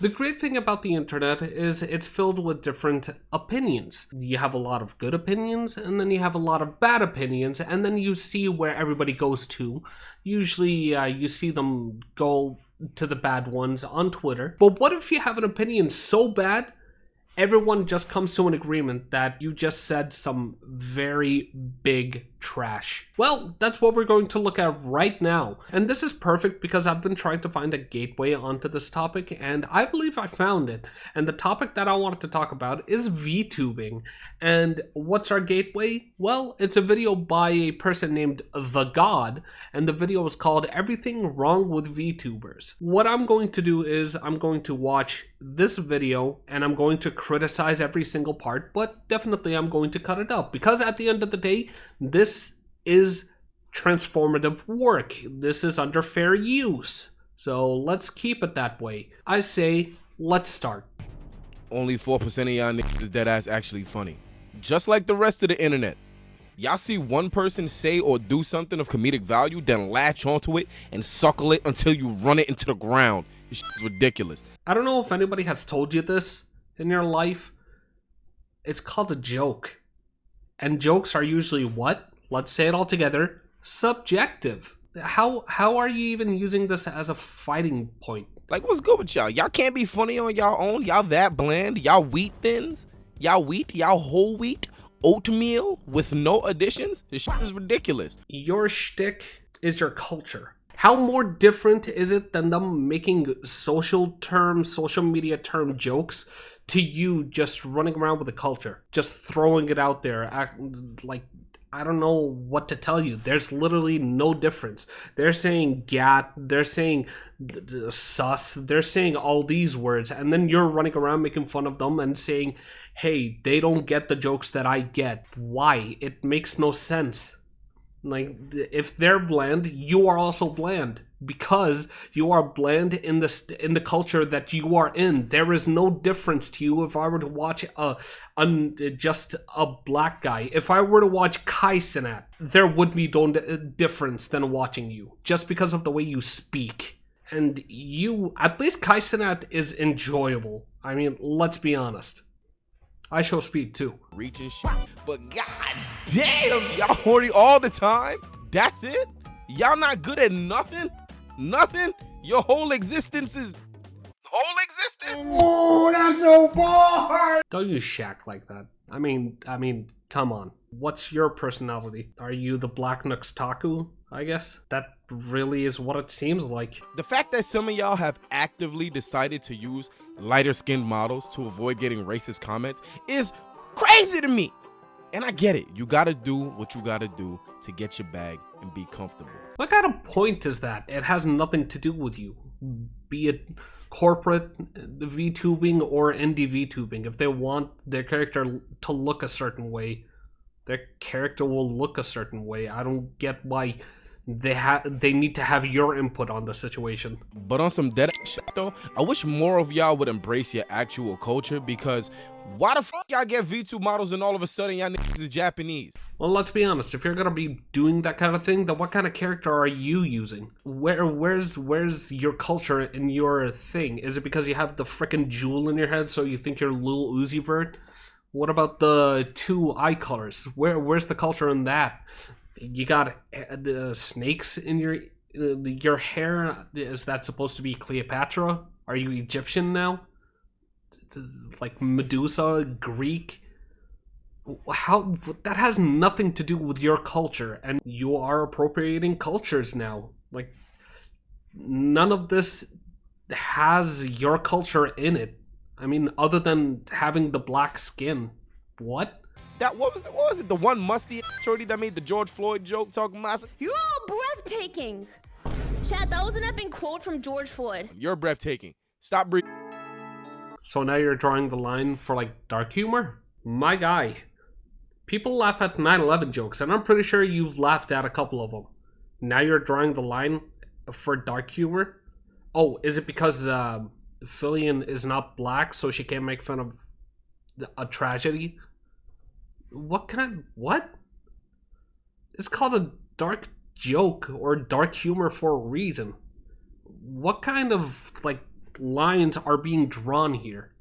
The great thing about the internet is it's filled with different opinions. You have a lot of good opinions, and then you have a lot of bad opinions, and then you see where everybody goes to. Usually you see them go to the bad ones on Twitter. But what if you have an opinion so bad everyone just comes to an agreement that you just said some very big trash? Well, that's what we're going to look at right now. And this is perfect because I've been trying to find a gateway onto this topic, and I believe I found it. And the topic that I wanted to talk about is VTubing. And what's our gateway? Well, it's a video by a person named The God, and the video is called Everything Wrong with VTubers. What I'm going to do is I'm going to watch this video and I'm going to criticize every single part, but definitely I'm going to cut it up because at the end of the day, this is transformative work. This is under fair use. So let's keep it that way. I say, let's start. Only 4% of y'all niggas is deadass actually funny. Just like the rest of the internet. Y'all see one person say or do something of comedic value, then latch onto it and suckle it until you run it into the ground. This shit is ridiculous. I don't know if anybody has told you this in your life. It's called a joke. And jokes are usually what? Let's say it all together. Subjective. How are you even using this as a fighting point? Like, what's good with y'all? Y'all can't be funny on y'all own? Y'all that bland? Y'all wheat thins? Y'all wheat? Y'all whole wheat? Oatmeal with no additions? This shit is ridiculous. Your shtick is your culture. How more different is it than them making social media term jokes to you just running around with a culture, just throwing it out there, like, I don't know what to tell you. There's literally no difference. They're saying gat, they're saying sus, they're saying all these words, and then you're running around making fun of them and saying, hey, they don't get the jokes that I get. Why? It makes no sense. Like, if they're bland, you are also bland because you are bland in the culture that you are in. There is no difference to you if I were to watch just a black guy. If I were to watch Kai Cenat, there would be no difference than watching you just because of the way you speak. And you, at least Kai Cenat is enjoyable. I mean, let's be honest. I show speed too. Reaching shit. But god damn, y'all horny all the time? That's it? Y'all not good at nothing? Nothing? Your whole existence is... Whole existence? Oh, that's no boy! Don't use Shaq like that. I mean, come on. What's your personality? Are you the Black Nux Taku, I guess? That really is what it seems like. The fact that some of y'all have actively decided to use lighter skinned models to avoid getting racist comments is crazy to me. And I get it. You gotta do what you gotta do to get your bag and be comfortable. What kind of point is that? It has nothing to do with you. Be it corporate VTubing or indie VTubing. If they want their character to look a certain way, their character will look a certain way. I don't get why they need to have your input on the situation. But on some dead shit though, I wish more of y'all would embrace your actual culture, because why the fuck y'all get V2 models and all of a sudden y'all niggas is Japanese? Well, let's be honest. If you're gonna be doing that kind of thing, then what kind of character are you using? Where's your culture in your thing? Is it because you have the frickin' jewel in your head, so you think you're Lil Uzi Vert? What about the two eye colors? Where's the culture in that? You got the snakes in your hair. Is that supposed to be Cleopatra? Are you Egyptian now? Like Medusa, Greek? How? That has nothing to do with your culture, and you are appropriating cultures now. Like, none of this has your culture in it. I mean, other than having the black skin. What? That what was it? The one musty shorty that made the George Floyd joke talking about? You're all breathtaking. Chad, that was an epic quote from George Floyd. You're breathtaking. Stop breathing. So now you're drawing the line for like dark humor? My guy. People laugh at 9/11 jokes, and I'm pretty sure you've laughed at a couple of them. Now you're drawing the line for dark humor? Oh, is it because Fillion is not black, so she can't make fun of a tragedy? What? It's called a dark joke or dark humor for a reason. What kind of, like, lines are being drawn here?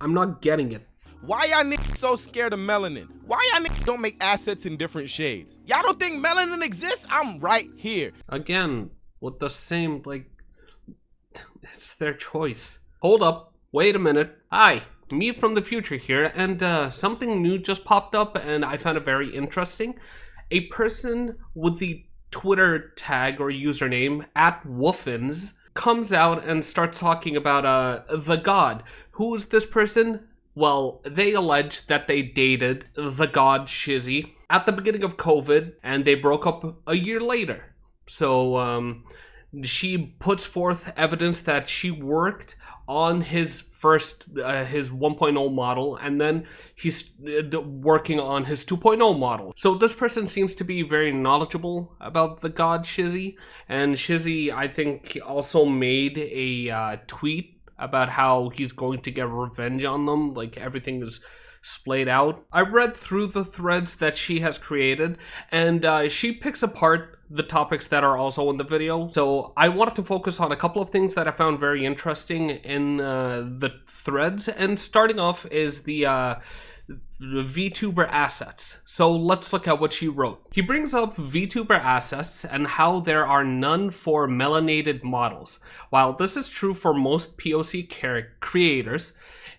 I'm not getting it. Why y'all niggas so scared of melanin? Why y'all niggas don't make assets in different shades? Y'all don't think melanin exists? I'm right here. Again, with the same, like, it's their choice. Hold up, wait a minute. Hi, me from the future here, and something new just popped up and I found it very interesting. A person with the Twitter tag or username @Woofins comes out and starts talking about the god. Who is this person? Well, they allege that they dated the god Shizzy at the beginning of COVID and they broke up a year later. So she puts forth evidence that she worked on his first, his 1.0 model, and then he's working on his 2.0 model. So this person seems to be very knowledgeable about the god Shizzy, and Shizzy, I think, also made a tweet about how he's going to get revenge on them, like everything is splayed out. I read through the threads that she has created, and she picks apart the topics that are also in the video. So I wanted to focus on a couple of things that I found very interesting in the threads, and starting off is the Vtuber assets. So let's look at what she wrote. He brings up Vtuber assets and how there are none for melanated models. While this is true for most POC creators,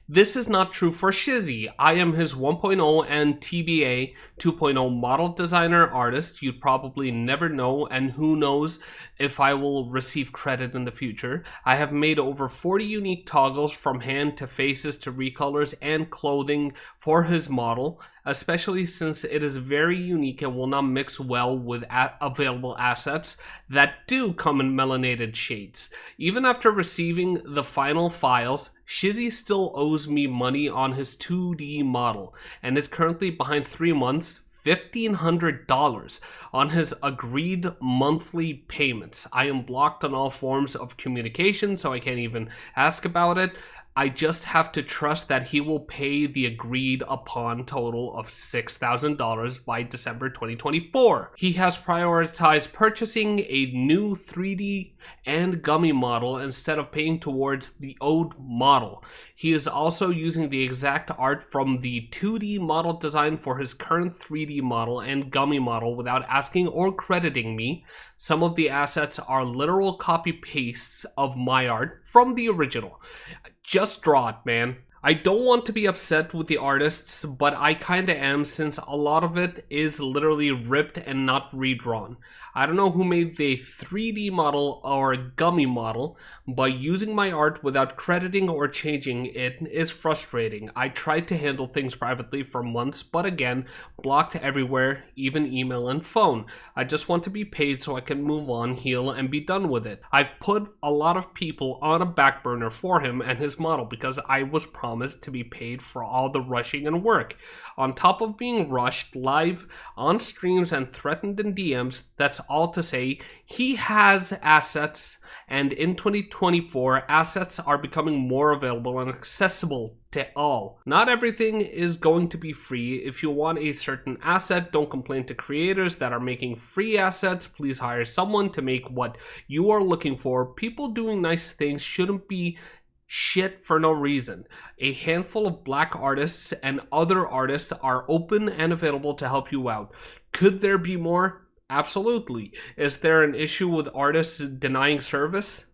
this is not true for Shizzy. I am his 1.0 and TBA 2.0 model designer artist. You'd probably never know, and who knows if I will receive credit in the future. I have made over 40 unique toggles from hand to faces to recolors and clothing for his model, especially since it is very unique and will not mix well with available assets that do come in melanated shades. Even after receiving the final files, Shizzy still owes me money on his 2D model and is currently behind 3 months, $1,500 on his agreed monthly payments. I am blocked on all forms of communication, so I can't even ask about it. I just have to trust that he will pay the agreed upon total of $6,000 by December 2024. He has prioritized purchasing a new 3D and gummy model instead of paying towards the old model. He is also using the exact art from the 2D model design for his current 3D model and gummy model without asking or crediting me. Some of the assets are literal copy pastes of my art from the original. Just draw it, man. I don't want to be upset with the artists, but I kinda am, since a lot of it is literally ripped and not redrawn. I don't know who made the 3D model or gummy model, but using my art without crediting or changing it is frustrating. I tried to handle things privately for months, but again, blocked everywhere, even email and phone. I just want to be paid so I can move on, heal, and be done with it. I've put a lot of people on a back burner for him and his model because I was promised to be paid for all the rushing and work. On top of being rushed live on streams and threatened in DMs, that's all to say he has assets, and in 2024 assets are becoming more available and accessible to all. Not everything is going to be free. If you want a certain asset, don't complain to creators that are making free assets. Please hire someone to make what you are looking for. People doing nice things shouldn't be shit for no reason. A handful of black artists and other artists are open and available to help you out. Could there be more? Absolutely. Is there an issue with artists denying service?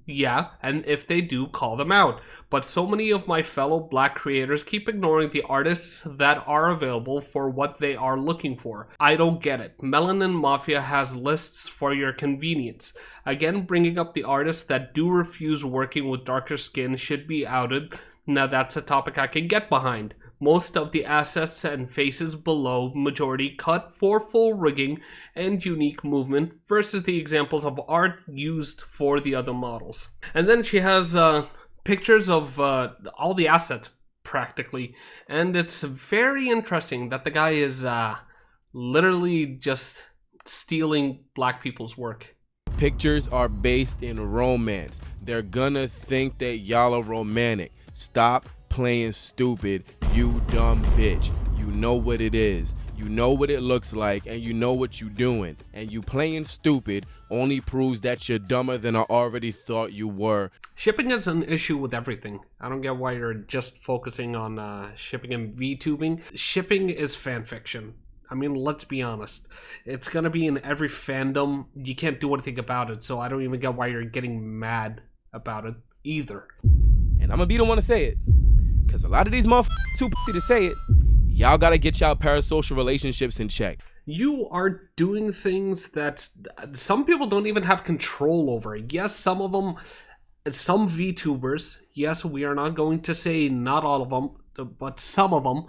Yeah, and if they do, call them out. But so many of my fellow black creators keep ignoring the artists that are available for what they are looking for. I don't get it. Melanin Mafia has lists for your convenience. Again, bringing up the artists that do refuse working with darker skin should be outed. Now that's a topic I can get behind. Most of the assets and faces below majority cut for full rigging and unique movement versus the examples of art used for the other models. And then she has pictures of all the assets practically, and it's very interesting that the guy is literally just stealing black people's work. Pictures are based in romance. They're gonna think that y'all are romantic. Stop playing stupid, you dumb bitch. You know what it is. You know what it looks like, and you know what you're doing. And you playing stupid only proves that you're dumber than I already thought you were. Shipping is an issue with everything. I don't get why you're just focusing on shipping and VTubing. Shipping is fan fiction. I mean, let's be honest. It's gonna be in every fandom. You can't do anything about it, so I don't even get why you're getting mad about it either. And I'm gonna be the one to say it, because a lot of these motherfuckers too pussy to say it. Y'all gotta get y'all parasocial relationships in check. You are doing things that some people don't even have control over. Yes, some of them, some VTubers, yes, we are not going to say not all of them, but some of them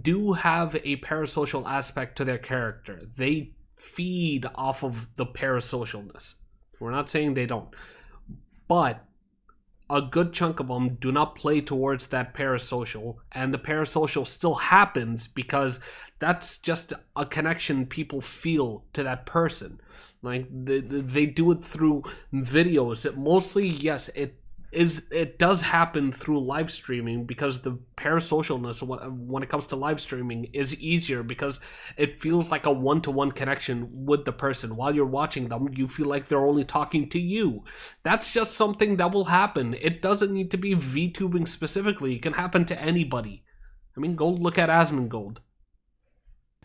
do have a parasocial aspect to their character. They feed off of the parasocialness. We're not saying they don't. But a good chunk of them do not play towards that parasocial, and the parasocial still happens because that's just a connection people feel to that person. Like they do it through videos. Mostly, yes, it does happen through live streaming, because the parasocialness when it comes to live streaming is easier because it feels like a one-to-one connection with the person. While you're watching them, you feel like they're only talking to you. That's just something that will happen. It doesn't need to be VTubing specifically. It can happen to anybody. I mean, go look at Asmongold.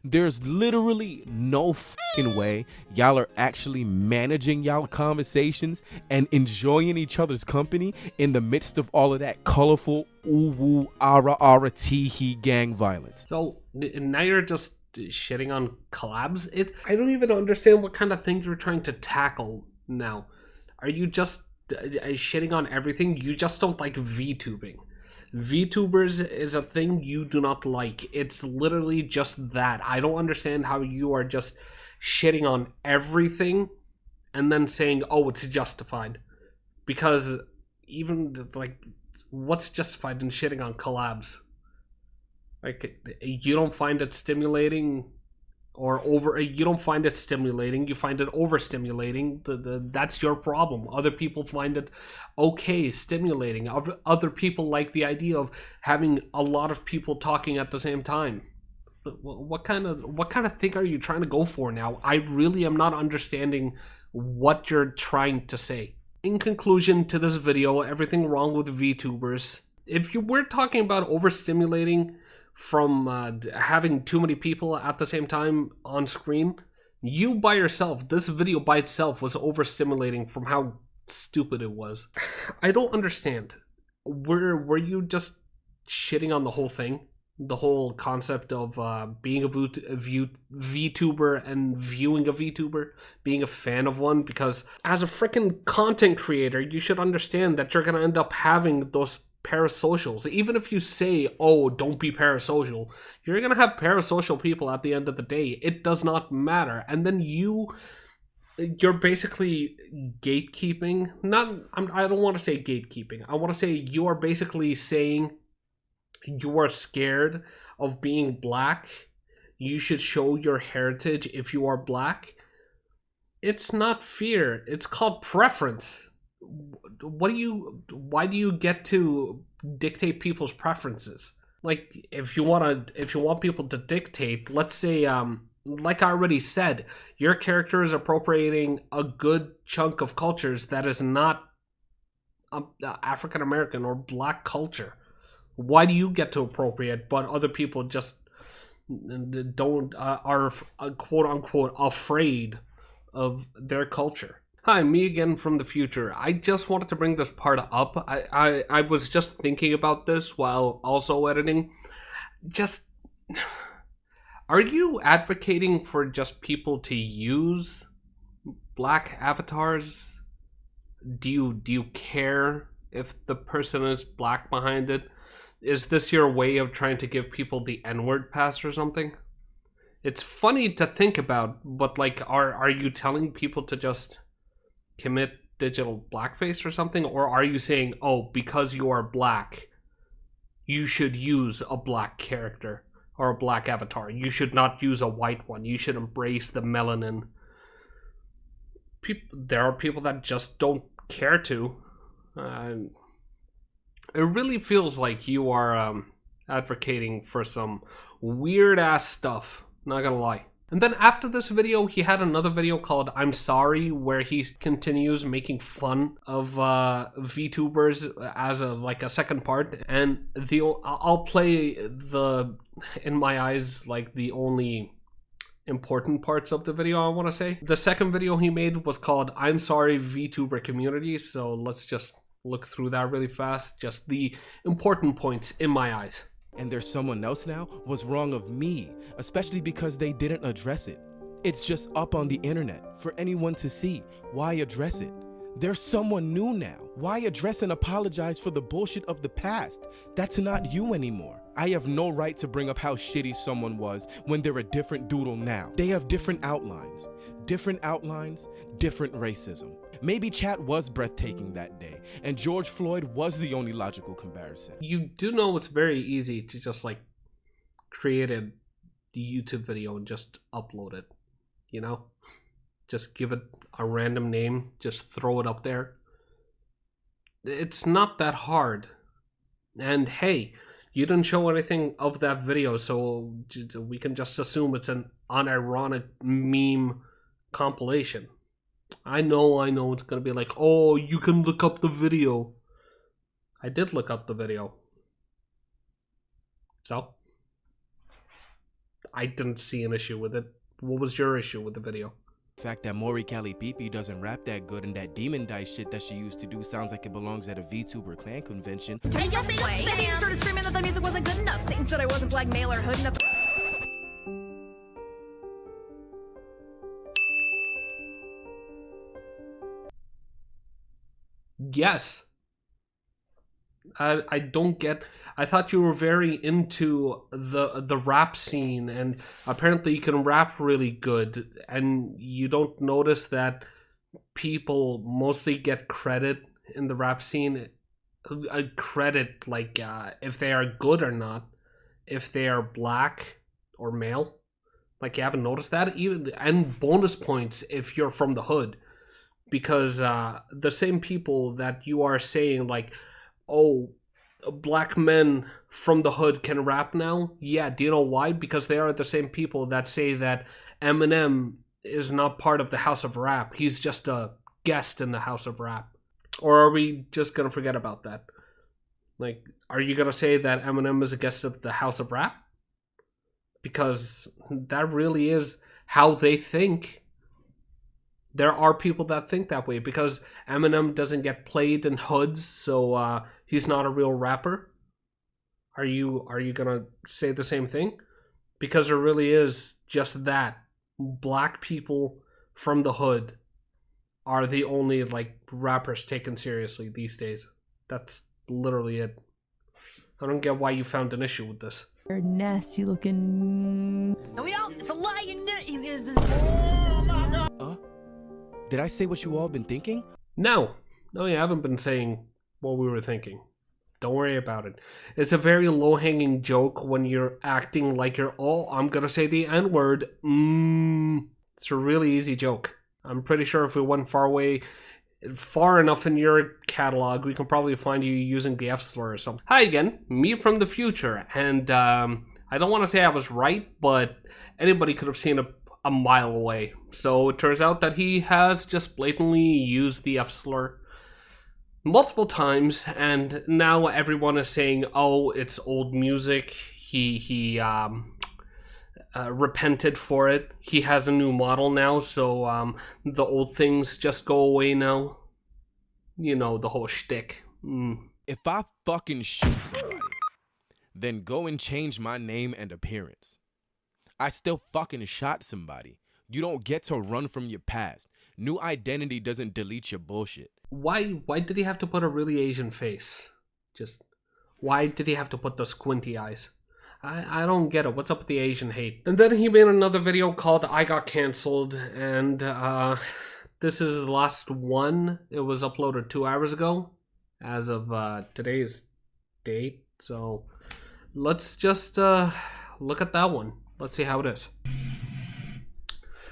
There's literally no fucking way y'all are actually managing y'all conversations and enjoying each other's company in the midst of all of that colorful ooh-woo, ara-ara, tee-hee gang violence. So now you're just shitting on collabs? I don't even understand what kind of thing you're trying to tackle now. Are you just shitting on everything? You just don't like VTubing. VTubers is a thing you do not like. It's literally just that. I don't understand how you are just shitting on everything and then saying, oh, it's justified. Because even, like, what's justified in shitting on collabs? Like, you don't find it stimulating you don't find it stimulating, you find it overstimulating. That's your problem. Other people find it okay, stimulating. Other people like the idea of having a lot of people talking at the same time. What kind of thing are you trying to go for now? I really am not understanding what you're trying to say. In conclusion to this video, everything wrong with VTubers. If you were talking about overstimulating from having too many people at the same time on screen, you by yourself, this video by itself was overstimulating from how stupid it was. I don't understand. Were you just shitting on the whole thing? The whole concept of being a VTuber and viewing a VTuber, being a fan of one? Because as a freaking content creator, you should understand that you're going to end up having those parasocials. Even if you say, oh, don't be parasocial, you're gonna have parasocial people at the end of the day. It does not matter. And then you're basically gatekeeping. I don't want to say gatekeeping. I want to say you are basically saying you are scared of being black. You should show your heritage if you are black. It's not fear. It's called preference. Why do you get to dictate people's preferences? Like, if you want people to dictate, let's say, like I already said, your character is appropriating a good chunk of cultures that is not African American or black culture. Why do you get to appropriate, but other people just don't are quote unquote afraid of their culture? Hi, me again from the future. I just wanted to bring this part up. I was just thinking about this while also editing. Just, are you advocating for just people to use black avatars? Do you care if the person is black behind it? Is this your way of trying to give people the N-word pass or something? It's funny to think about, but like, are you telling people to just commit digital blackface or something? Or are you saying, oh, because you are black, you should use a black character or a black avatar? You should not use a white one. You should embrace the melanin. There are people that just don't care to. It really feels like you are advocating for some weird ass stuff Not gonna lie. And then after this video, he had another video called I'm Sorry, where he continues making fun of VTubers as a second part. And I'll play in my eyes, like the only important parts of the video, I want to say. The second video he made was called I'm Sorry VTuber Community, so let's just look through that really fast. Just the important points in my eyes. And there's someone else now was wrong of me, especially because they didn't address it. It's just up on the internet for anyone to see. Why address it? There's someone new now. Why address and apologize for the bullshit of the past? That's not you anymore. I have no right to bring up how shitty someone was when they're a different doodle now. They have different outlines, different racism. Maybe Chat was breathtaking that day, and George Floyd was the only logical comparison. You do know it's very easy to just like create a YouTube video and just upload it, you know? Just give it a random name, just throw it up there. It's not that hard. And hey, you didn't show anything of that video, so we can just assume it's an unironic meme compilation. I know it's gonna be like, oh, you can look up the video. I did look up the video. So? I didn't see an issue with it. What was your issue with the video? The fact that Mori Cali Pipi doesn't rap that good and that demon dice shit that she used to do sounds like it belongs at a VTuber clan convention. Satan started screaming that the music wasn't good enough. Satan said I wasn't black male or hood enough. Yes. I don't get. I thought you were very into the rap scene, and apparently you can rap really good, and you don't notice that people mostly get credit in the rap scene. Credit like if they are good or not, if they are black or male. Like, you haven't noticed that? Even and bonus points if you're from the hood. Because the same people that you are saying, like, oh, black men from the hood can rap now? Yeah, do you know why? Because they are the same people that say that Eminem is not part of the House of Rap. He's just a guest in the House of Rap. Or are we just going to forget about that? Like, are you going to say that Eminem is a guest of the House of Rap? Because that really is how they think. There are people that think that way because Eminem doesn't get played in hoods, so he's not a real rapper. Are you gonna say the same thing? Because there really is just that. Black people from the hood are the only like rappers taken seriously these days. That's literally it. I don't get why you found an issue with this. You're nasty looking. No, we don't. It's a lie. Did I say what you all been thinking? No, you haven't been saying what we were thinking. Don't worry about it. It's a very low-hanging joke when you're acting like you're, oh, I'm gonna say the N-word. It's a really easy joke. I'm pretty sure if we went far enough in your catalog, we can probably find you using the F-slur or something. Hi again, me from the future, and I don't want to say I was right, but anybody could have seen a mile away. So it turns out that he has just blatantly used the F-slur multiple times, and now everyone is saying, oh, it's old music. He repented for it. He has a new model now, so the old things just go away now. You know, the whole shtick. If I fucking shoot somebody, then go and change my name and appearance. I still fucking shot somebody. You don't get to run from your past. New identity doesn't delete your bullshit. Why did he have to put a really Asian face? Why did he have to put the squinty eyes? I don't get it. What's up with the Asian hate? And then he made another video called I Got Cancelled, and this is the last one. It was uploaded 2 hours ago as of today's date. So let's just look at that one. Let's see how it is.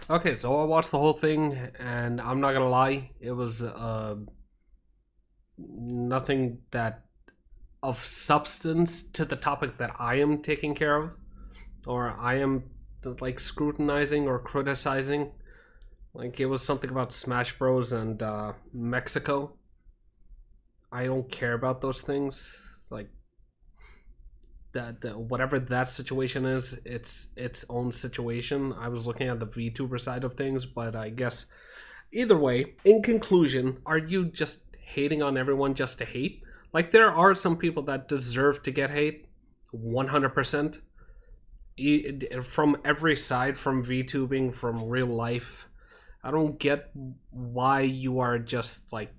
Okay, so I watched the whole thing, and I'm not gonna lie, it was nothing that of substance to the topic that I am taking care of, or I am like scrutinizing or criticizing. Like it was something about Smash Bros and Mexico. I don't care about those things. Like that whatever that situation is, it's its own situation. I was looking at the VTuber side of things, but I guess either way, in conclusion, are you just hating on everyone just to hate? Like there are some people that deserve to get hate, 100%. From every side, from VTubing, from real life. I don't get why you are just like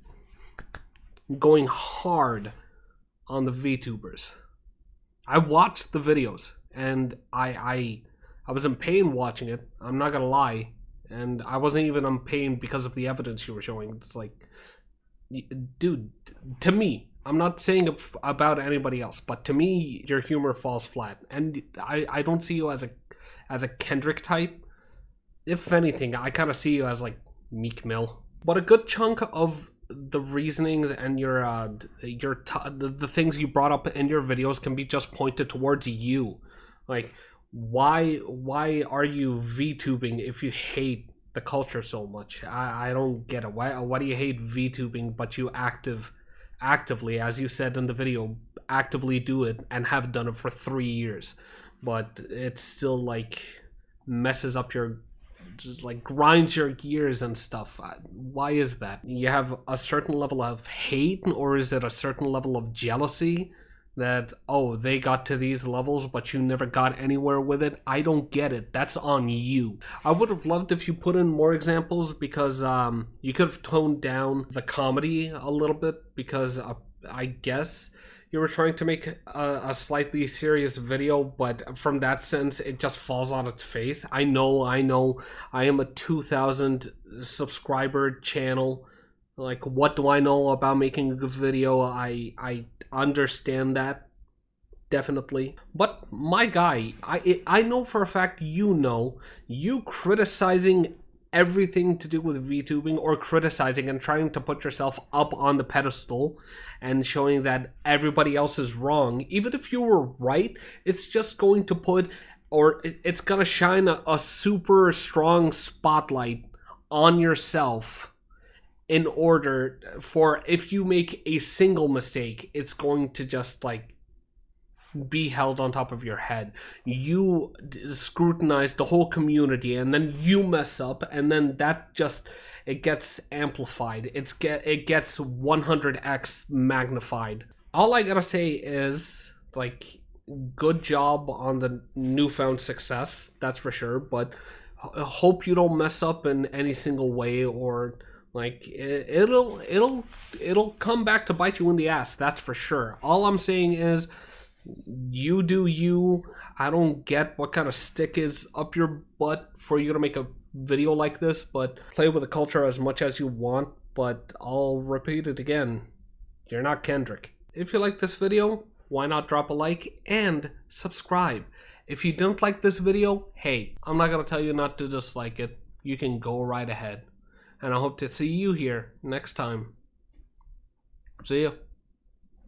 going hard on the VTubers. I watched the videos and I was in pain watching it. I'm not gonna lie, and I wasn't even in pain because of the evidence you were showing. It's like, dude, to me, I'm not saying about anybody else, but to me, your humor falls flat, and I don't see you as a Kendrick type. If anything, I kind of see you as like Meek Mill. But a good chunk of the reasonings and the things you brought up in your videos can be just pointed towards you. Like, why are you VTubing if you hate the culture so much? I don't get it. Why do you hate VTubing but you actively, as you said in the video, actively do it and have done it for 3 years, but it still like messes up your, just like grinds your gears and stuff? Why is that? You have a certain level of hate, or is it a certain level of jealousy that, oh, they got to these levels but you never got anywhere with it? I don't get it. That's on you. I would have loved if you put in more examples, because you could have toned down the comedy a little bit, because I guess you were trying to make a slightly serious video, but from that sense it just falls on its face. I know I am a 2,000 subscriber channel. Like, what do I know about making a video? I understand that, definitely. But my guy, I know for a fact you criticizing everything to do with VTubing, or criticizing and trying to put yourself up on the pedestal and showing that everybody else is wrong. Even if you were right, it's just going to put, or it's gonna shine a super strong spotlight on yourself, in order for, if you make a single mistake, it's going to just like be held on top of your head. You scrutinize the whole community and then you mess up, and then that just, it gets amplified. It gets 100x magnified. All I gotta say is, like, good job on the newfound success, that's for sure, but hope you don't mess up in any single way, or like it'll come back to bite you in the ass, that's for sure. All I'm saying is, you do you. I don't get what kind of stick is up your butt for you to make a video like this, but play with the culture as much as you want. But I'll repeat it again, you're not Kendrick. If you like this video, why not drop a like and subscribe? If you didn't like this video, hey, I'm not gonna tell you not to dislike it. You can go right ahead. And I hope to see you here next time. See ya.